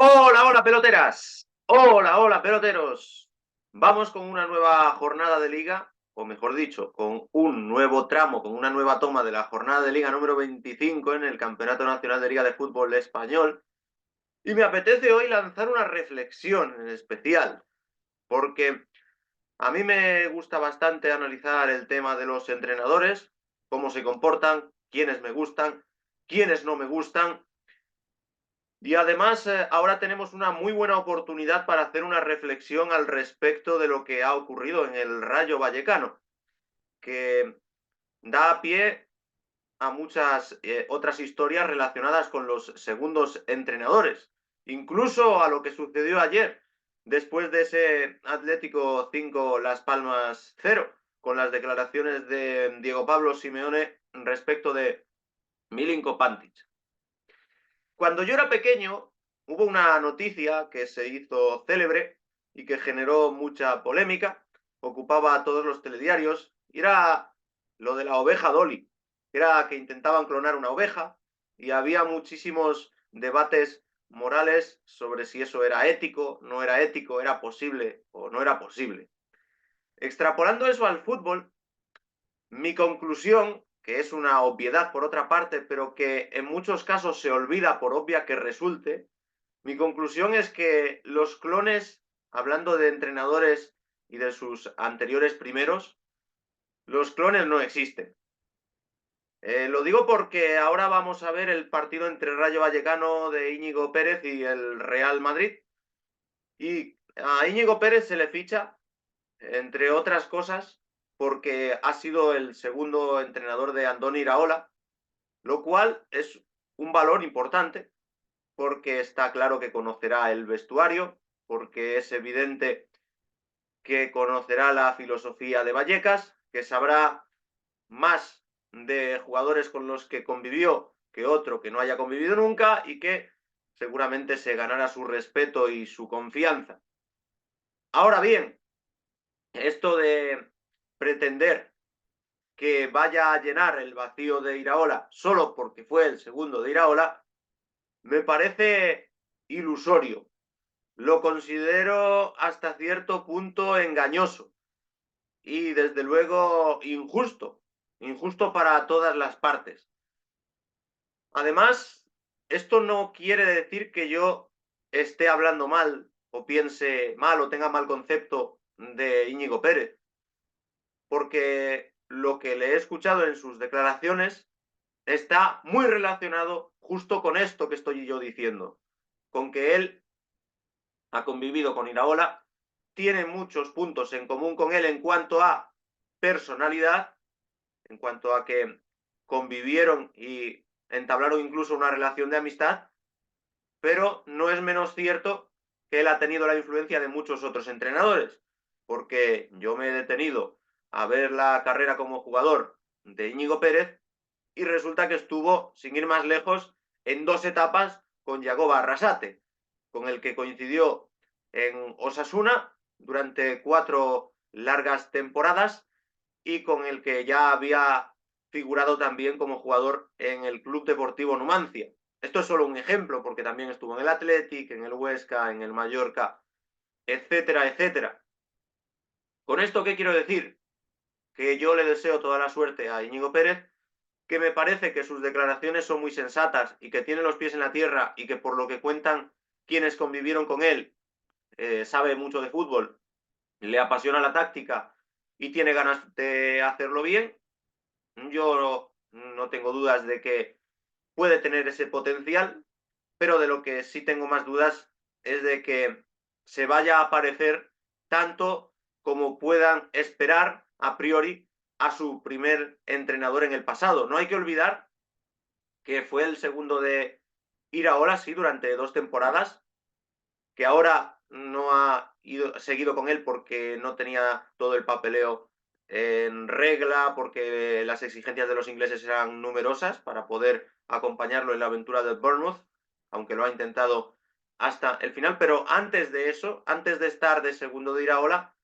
Hola, hola, peloteras. Hola, hola, peloteros. Vamos con una nueva jornada de liga, o mejor dicho, con un nuevo tramo, con una nueva toma de la jornada de liga número 25 en el Campeonato Nacional de Liga de Fútbol Español. Y me apetece hoy lanzar una reflexión en especial, porque a mí me gusta bastante analizar el tema de los entrenadores, cómo se comportan, quiénes me gustan, quiénes no me gustan. Y además, ahora tenemos una muy buena oportunidad para hacer una reflexión al respecto de lo que ha ocurrido en el Rayo Vallecano, que da pie a muchas otras historias relacionadas con los segundos entrenadores, incluso a lo que sucedió ayer, después de ese Atlético 5 Las Palmas 0, con las declaraciones de Diego Pablo Simeone respecto de Milinko Pantic. Cuando yo era pequeño, hubo una noticia que se hizo célebre y que generó mucha polémica, ocupaba a todos los telediarios, y era lo de la oveja Dolly. Era que intentaban clonar una oveja y había muchísimos debates morales sobre si eso era ético, no era ético, era posible o no era posible. Extrapolando eso al fútbol, mi conclusión, que es una obviedad por otra parte, pero que en muchos casos se olvida por obvia que resulte, mi conclusión es que los clones, hablando de entrenadores y de sus anteriores primeros, los clones no existen. Lo digo porque ahora vamos a ver el partido entre Rayo Vallecano de Íñigo Pérez y el Real Madrid. Y a Íñigo Pérez se le ficha, entre otras cosas, porque ha sido el segundo entrenador de Andoni Iraola, lo cual es un valor importante porque está claro que conocerá el vestuario, porque es evidente que conocerá la filosofía de Vallecas, que sabrá más de jugadores con los que convivió que otro que no haya convivido nunca y que seguramente se ganará su respeto y su confianza. Ahora bien, esto de pretender que vaya a llenar el vacío de Iraola solo porque fue el segundo de Iraola, me parece ilusorio. Lo considero hasta cierto punto engañoso y desde luego injusto, injusto para todas las partes. Además, esto no quiere decir que yo esté hablando mal o piense mal o tenga mal concepto de Íñigo Pérez, porque lo que le he escuchado en sus declaraciones está muy relacionado justo con esto que estoy yo diciendo, con que él ha convivido con Iraola, tiene muchos puntos en común con él en cuanto a personalidad, en cuanto a que convivieron y entablaron incluso una relación de amistad, pero no es menos cierto que él ha tenido la influencia de muchos otros entrenadores, porque yo me he detenido a ver la carrera como jugador de Íñigo Pérez y resulta que estuvo, sin ir más lejos, en dos etapas con Yagoba Arrasate, con el que coincidió en Osasuna durante 4 largas temporadas y con el que ya había figurado también como jugador en el Club Deportivo Numancia. Esto es solo un ejemplo, porque también estuvo en el Athletic, en el Huesca, en el Mallorca, etcétera, etcétera. ¿Con esto qué quiero decir? Que yo le deseo toda la suerte a Íñigo Pérez, que me parece que sus declaraciones son muy sensatas y que tiene los pies en la tierra y que por lo que cuentan quienes convivieron con él, sabe mucho de fútbol, le apasiona la táctica y tiene ganas de hacerlo bien. Yo no tengo dudas de que puede tener ese potencial, pero de lo que sí tengo más dudas es de que se vaya a parecer tanto como puedan esperar a priori a su primer entrenador en el pasado. No hay que olvidar que fue el segundo de Iraola, sí, durante 2 temporadas, que ahora no ha seguido con él porque no tenía todo el papeleo en regla, porque las exigencias de los ingleses eran numerosas para poder acompañarlo en la aventura del Bournemouth, aunque lo ha intentado hasta el final. Pero antes de eso, antes de estar de segundo de Iraola,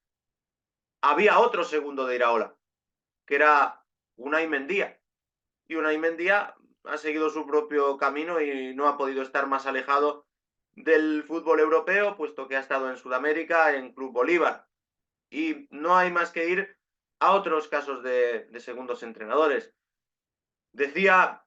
había otro segundo de Iraola, que era Unai Mendía. Y Unai Mendía ha seguido su propio camino y no ha podido estar más alejado del fútbol europeo, puesto que ha estado en Sudamérica, en Club Bolívar. Y no hay más que ir a otros casos de segundos entrenadores. Decía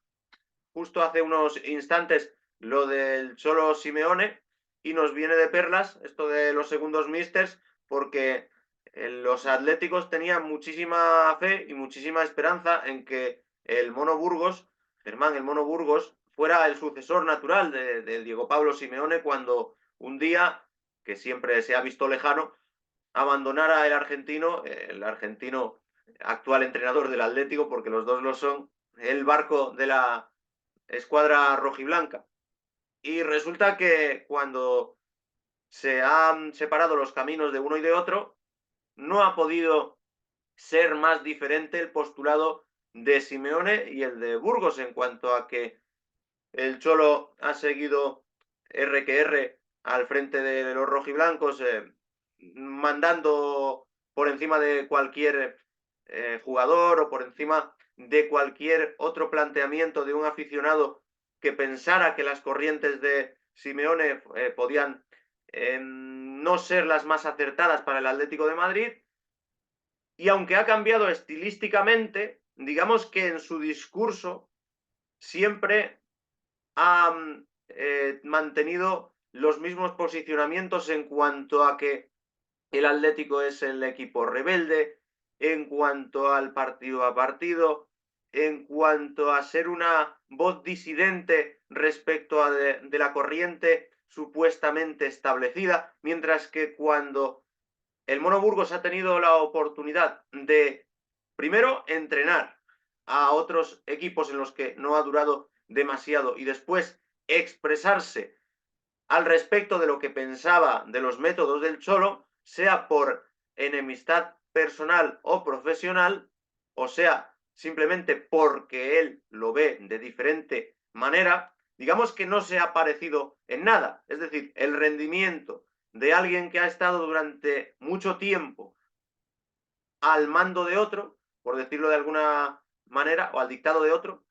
justo hace unos instantes lo del Cholo Simeone y nos viene de perlas esto de los segundos misters porque los atléticos tenían muchísima fe y muchísima esperanza en que el Mono Burgos, Germán el Mono Burgos, fuera el sucesor natural de Diego Pablo Simeone cuando un día, que siempre se ha visto lejano, abandonara el argentino actual entrenador del Atlético, porque los dos lo son, el barco de la escuadra rojiblanca. Y resulta que cuando se han separado los caminos de uno y de otro, no ha podido ser más diferente el postulado de Simeone y el de Burgos en cuanto a que el Cholo ha seguido R que R al frente de los rojiblancos, mandando por encima de cualquier jugador o por encima de cualquier otro planteamiento de un aficionado que pensara que las corrientes de Simeone podían no ser las más acertadas para el Atlético de Madrid. Y aunque ha cambiado estilísticamente, digamos que en su discurso siempre ha mantenido los mismos posicionamientos en cuanto a que el Atlético es el equipo rebelde, en cuanto al partido a partido, en cuanto a ser una voz disidente respecto a de la corriente supuestamente establecida, mientras que cuando el Mono Burgos ha tenido la oportunidad de, primero, entrenar a otros equipos en los que no ha durado demasiado y después expresarse al respecto de lo que pensaba de los métodos del Cholo, sea por enemistad personal o profesional, o sea, simplemente porque él lo ve de diferente manera, digamos que no se ha parecido en nada. Es decir, el rendimiento de alguien que ha estado durante mucho tiempo al mando de otro, por decirlo de alguna manera, o al dictado de otro,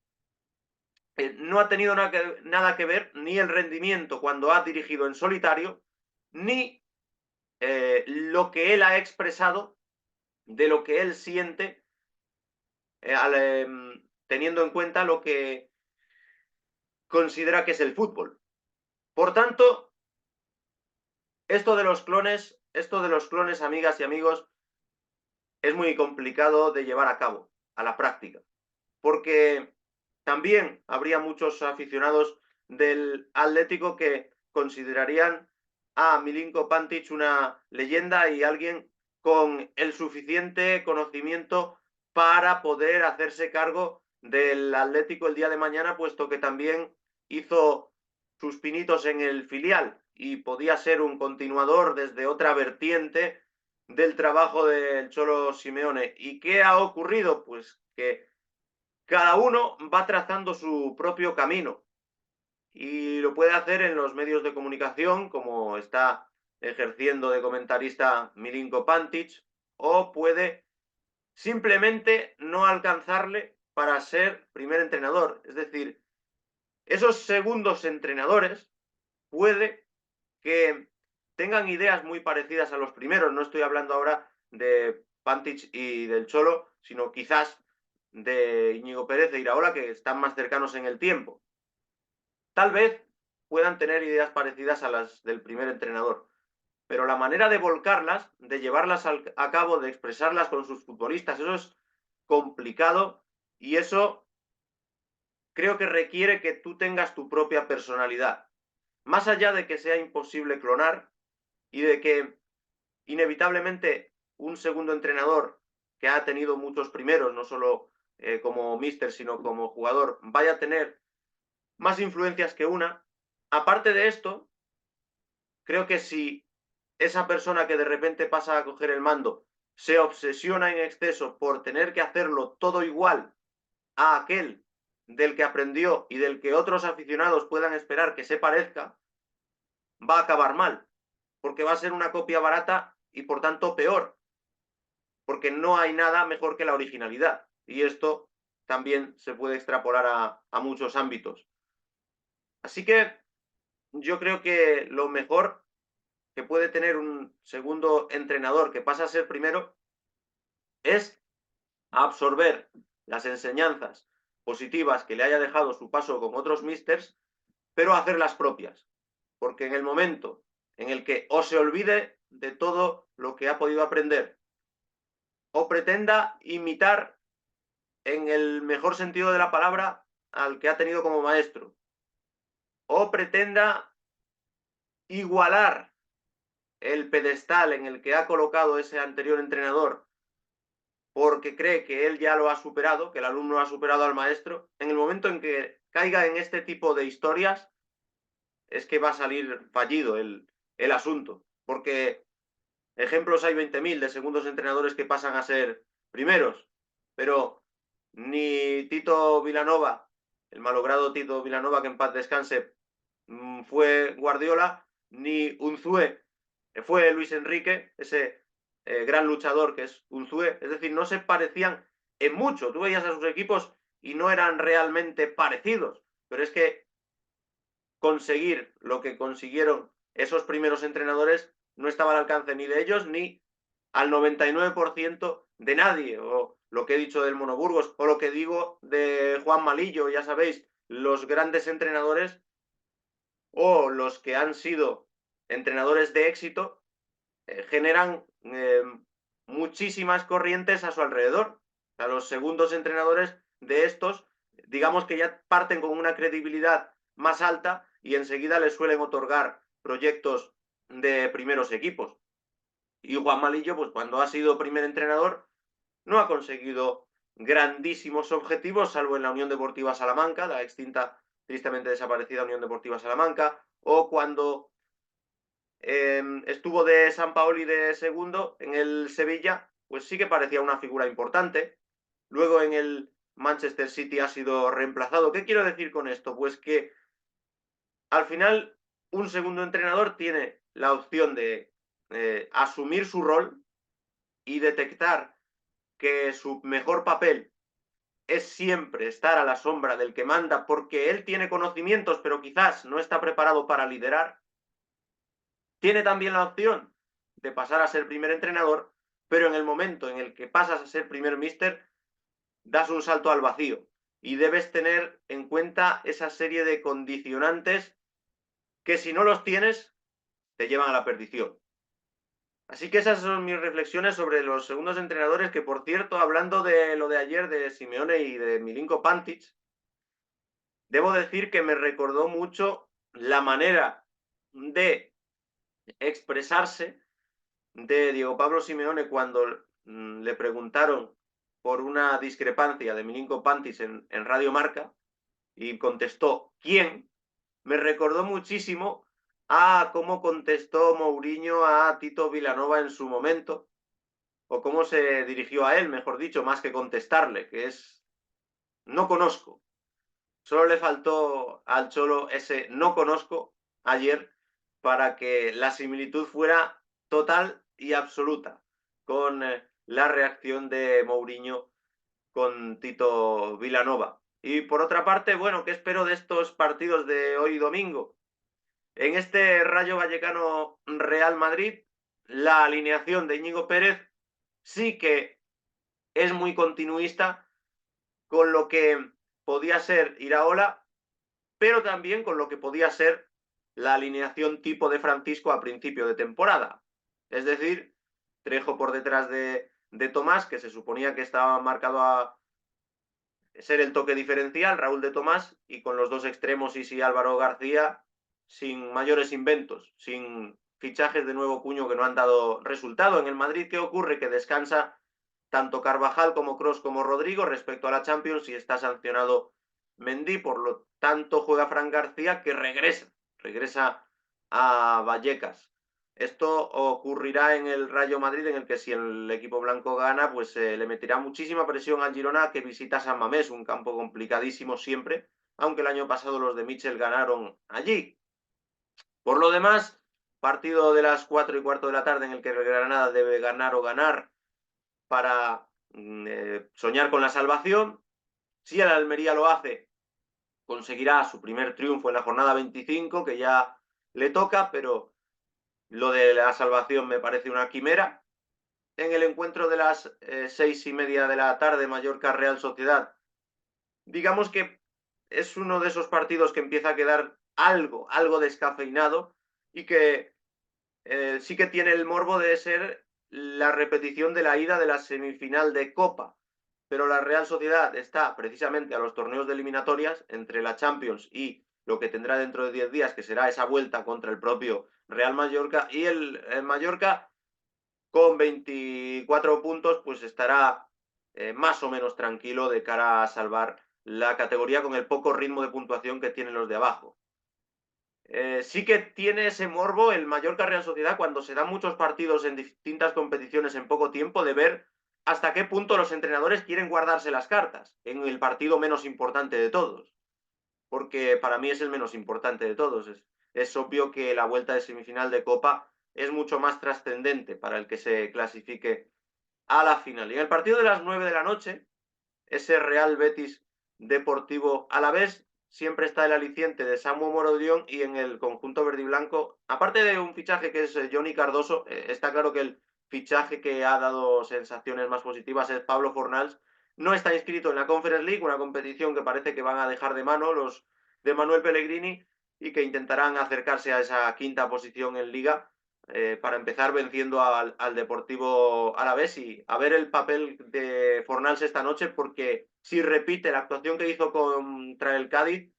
no ha tenido nada que ver ni el rendimiento cuando ha dirigido en solitario, ni lo que él ha expresado de lo que él siente, teniendo en cuenta lo que considera que es el fútbol. Por tanto, esto de los clones, amigas y amigos, es muy complicado de llevar a cabo, a la práctica, porque también habría muchos aficionados del Atlético que considerarían a Milinko Pantic una leyenda y alguien con el suficiente conocimiento para poder hacerse cargo del Atlético el día de mañana, puesto que también hizo sus pinitos en el filial y podía ser un continuador desde otra vertiente del trabajo del Cholo Simeone. ¿Y qué ha ocurrido? Pues que cada uno va trazando su propio camino y lo puede hacer en los medios de comunicación, como está ejerciendo de comentarista Milinko Pantic, o puede simplemente no alcanzarle para ser primer entrenador. Es decir, esos segundos entrenadores puede que tengan ideas muy parecidas a los primeros. No estoy hablando ahora de Pantic y del Cholo, sino quizás de Íñigo Pérez e Iraola, que están más cercanos en el tiempo. Tal vez puedan tener ideas parecidas a las del primer entrenador, pero la manera de volcarlas, de llevarlas a cabo, de expresarlas con sus futbolistas, eso es complicado y eso creo que requiere que tú tengas tu propia personalidad. Más allá de que sea imposible clonar y de que inevitablemente un segundo entrenador que ha tenido muchos primeros, no solo como míster, sino como jugador, vaya a tener más influencias que una. Aparte de esto, creo que si esa persona que de repente pasa a coger el mando se obsesiona en exceso por tener que hacerlo todo igual a aquel del que aprendió y del que otros aficionados puedan esperar que se parezca, va a acabar mal, porque va a ser una copia barata y por tanto peor, porque no hay nada mejor que la originalidad. Y esto también se puede extrapolar a muchos ámbitos. Así que yo creo que lo mejor que puede tener un segundo entrenador que pasa a ser primero es absorber las enseñanzas positivas que le haya dejado su paso con otros místers, pero hacerlas propias. Porque en el momento en el que o se olvide de todo lo que ha podido aprender o pretenda imitar en el mejor sentido de la palabra al que ha tenido como maestro, o pretenda igualar el pedestal en el que ha colocado ese anterior entrenador porque cree que él ya lo ha superado, que el alumno ha superado al maestro, en el momento en que caiga en este tipo de historias, es que va a salir fallido el asunto. Porque ejemplos hay 20.000 de segundos entrenadores que pasan a ser primeros, pero ni Tito Vilanova, el malogrado Tito Vilanova, que en paz descanse, fue Guardiola, ni Unzué fue Luis Enrique, ese gran luchador que es Unzué. Es decir, no se parecían en mucho. Tú veías a sus equipos y no eran realmente parecidos, pero es que conseguir lo que consiguieron esos primeros entrenadores no estaba al alcance ni de ellos ni al 99% de nadie. O lo que he dicho del Mono Burgos, o lo que digo de Juan Malillo, ya sabéis, los grandes entrenadores o los que han sido entrenadores de éxito generan muchísimas corrientes a su alrededor. A los segundos entrenadores de estos, digamos que ya parten con una credibilidad más alta y enseguida les suelen otorgar proyectos de primeros equipos. Y Juan Malillo, pues cuando ha sido primer entrenador, no ha conseguido grandísimos objetivos, salvo en la Unión Deportiva Salamanca, la extinta, tristemente desaparecida Unión Deportiva Salamanca, o cuando estuvo de San Paoli de segundo en el Sevilla, pues sí que parecía una figura importante. Luego en el Manchester City ha sido reemplazado. ¿Qué quiero decir con esto? Pues que al final un segundo entrenador tiene la opción de asumir su rol y detectar que su mejor papel es siempre estar a la sombra del que manda porque él tiene conocimientos pero quizás no está preparado para liderar. Tiene también la opción de pasar a ser primer entrenador, pero en el momento en el que pasas a ser primer míster, das un salto al vacío y debes tener en cuenta esa serie de condicionantes que si no los tienes, te llevan a la perdición. Así que esas son mis reflexiones sobre los segundos entrenadores, que por cierto, hablando de lo de ayer de Simeone y de Milinko Pantic, debo decir que me recordó mucho la manera de expresarse de Diego Pablo Simeone cuando le preguntaron por una discrepancia de Milinko Pantic en Radio Marca y contestó ¿quién? Me recordó muchísimo a cómo contestó Mourinho a Tito Vilanova en su momento, o cómo se dirigió a él, mejor dicho, más que contestarle, que es no conozco. Solo le faltó al Cholo ese no conozco ayer para que la similitud fuera total y absoluta con la reacción de Mourinho con Tito Vilanova. Y por otra parte, bueno, ¿qué espero de estos partidos de hoy domingo? En este Rayo Vallecano Real Madrid, la alineación de Íñigo Pérez sí que es muy continuista con lo que podía ser Iraola, pero también con lo que podía ser la alineación tipo de Francisco a principio de temporada. Es decir, Trejo por detrás de Tomás, que se suponía que estaba marcado a ser el toque diferencial, Raúl de Tomás, y con los dos extremos Isi Álvaro García, sin mayores inventos, sin fichajes de nuevo cuño que no han dado resultado. En el Madrid, ¿qué ocurre? Que descansa tanto Carvajal como Kroos como Rodrigo respecto a la Champions y está sancionado Mendy, por lo tanto juega Fran García, que regresa a Vallecas. Esto ocurrirá en el Rayo Madrid, en el que si el equipo blanco gana, pues le meterá muchísima presión al Girona, que visita San Mamés, un campo complicadísimo siempre, aunque el año pasado los de Mitchell ganaron allí. Por lo demás, partido de las 4:15 de la tarde en el que el Granada debe ganar o ganar para soñar con la salvación. Si el Almería lo hace, conseguirá su primer triunfo en la jornada 25, que ya le toca, pero lo de la salvación me parece una quimera. En el encuentro de las 6:30 de la tarde, Mallorca-Real Sociedad, digamos que es uno de esos partidos que empieza a quedar algo descafeinado y que sí que tiene el morbo de ser la repetición de la ida de la semifinal de Copa. Pero la Real Sociedad está precisamente a los torneos de eliminatorias entre la Champions y lo que tendrá dentro de 10 días, que será esa vuelta contra el propio Real Mallorca. Y el Mallorca, con 24 puntos, pues estará más o menos tranquilo de cara a salvar la categoría con el poco ritmo de puntuación que tienen los de abajo. Sí que tiene ese morbo el Mallorca Real Sociedad cuando se dan muchos partidos en distintas competiciones en poco tiempo de ver hasta qué punto los entrenadores quieren guardarse las cartas en el partido menos importante de todos. Porque para mí es el menos importante de todos. Es obvio que la vuelta de semifinal de Copa es mucho más trascendente para el que se clasifique a la final. Y en el partido de las 9 de la noche, ese Real Betis Deportivo Alavés, siempre está el aliciente de Samu Morodion y en el conjunto verde y blanco, aparte de un fichaje que es Johnny Cardoso, está claro que el fichaje que ha dado sensaciones más positivas es Pablo Fornals. No está inscrito en la Conference League, una competición que parece que van a dejar de mano los de Manuel Pellegrini y que intentarán acercarse a esa quinta posición en Liga, para empezar venciendo al Deportivo Alavés y a ver el papel de Fornals esta noche, porque si repite la actuación que hizo contra el Cádiz,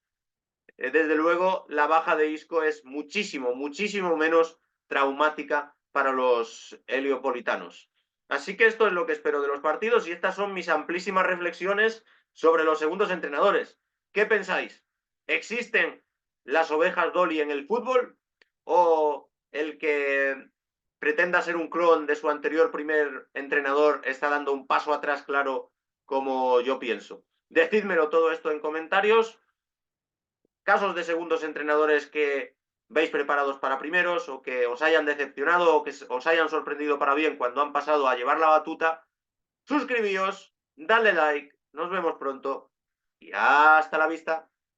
desde luego la baja de Isco es muchísimo menos traumática para los heliopolitanos. Así que esto es lo que espero de los partidos y estas son mis amplísimas reflexiones sobre los segundos entrenadores. ¿Qué pensáis? ¿Existen las ovejas Dolly en el fútbol o el que pretenda ser un clon de su anterior primer entrenador está dando un paso atrás claro como yo pienso? Decídmelo todo esto en comentarios. Casos de segundos entrenadores que veis preparados para primeros o que os hayan decepcionado o que os hayan sorprendido para bien cuando han pasado a llevar la batuta. Suscribíos, dadle like, nos vemos pronto y hasta la vista.